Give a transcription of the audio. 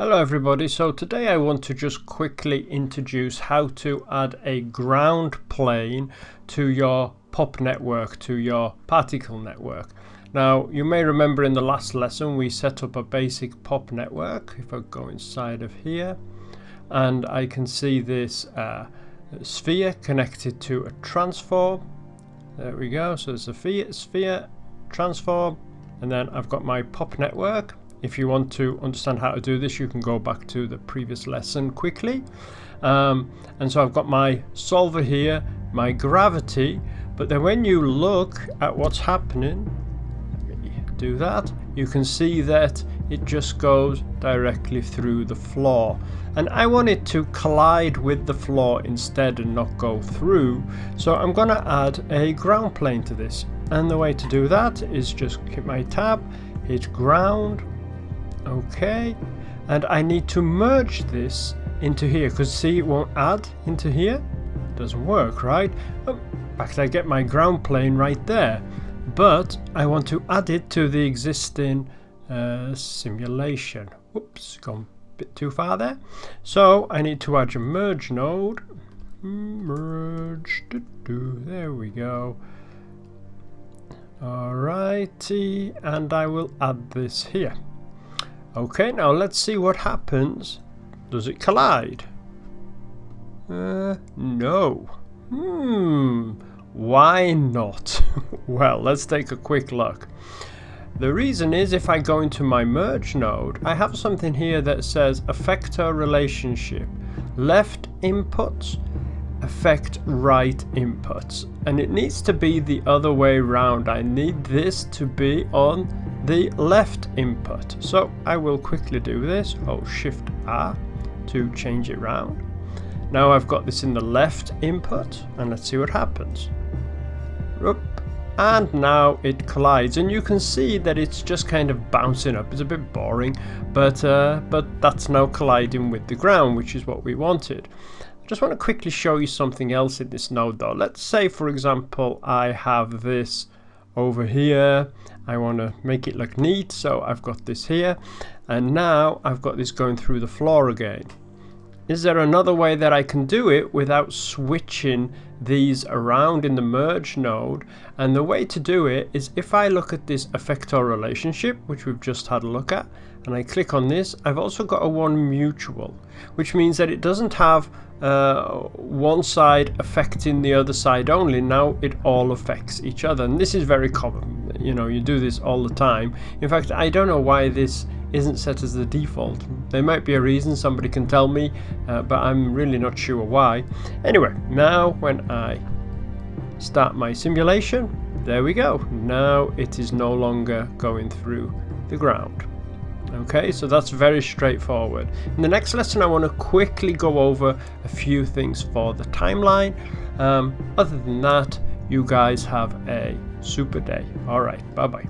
Hello everybody, so today I want to just quickly introduce how to add a ground plane to your pop network, to your particle network. Now you may remember in the last lesson we set up a basic pop network. If I go inside of here and I can see this sphere connected to a transform. There we go, so there's a sphere transform, and then I've got my pop network. If you want to understand how to do this, you can go back to the previous lesson quickly. And so I've got my solver here, my gravity, but then when you look at what's happening, do that, you can see that it just goes directly through the floor. And I want it to collide with the floor instead and not go through. So I'm going to add a ground plane to this. And the way to do that is just hit my tab, hit ground. Okay, and I need to merge this into here because see, it won't add into here. It doesn't work, right? Oh, in fact, I get my ground plane right there, but I want to add it to the existing simulation. Whoops, gone a bit too far there. So I need to add a merge node. Merge, there we go. Alrighty, and I will add this here. Okay, now let's see what happens. Does it collide? No. Why not? Well, let's take a quick look. The reason is if I go into my merge node, I have something here that says effector relationship. Left inputs affect right inputs. And it needs to be the other way around. I need this to be on the left input. So I will quickly do this. Hold Shift R to change it round. Now I've got this in the left input, and let's see what happens. And now it collides, and you can see that it's just kind of bouncing up. It's a bit boring, but that's now colliding with the ground, which is what we wanted. I just want to quickly show you something else in this node though. Let's say, for example, I have this over here. I want to make it look neat, so I've got this here, and now I've got this going through the floor again. Is there another way that I can do it without switching these around in the merge node? And the way to do it is if I look at this effector relationship, which we've just had a look at, and I click on this, I've also got a one mutual, which means that it doesn't have one side affecting the other side only. Now it all affects each other, and this is very common. You know, you do this all the time. In fact, I don't know why this isn't set as the default. There might be a reason, somebody can tell me, but I'm really not sure why. Anyway, now when I start my simulation, there we go. Now it is no longer going through the ground. Okay, so that's very straightforward. In the next lesson, I want to quickly go over a few things for the timeline. Other than that, you guys have a super day. All right, bye-bye.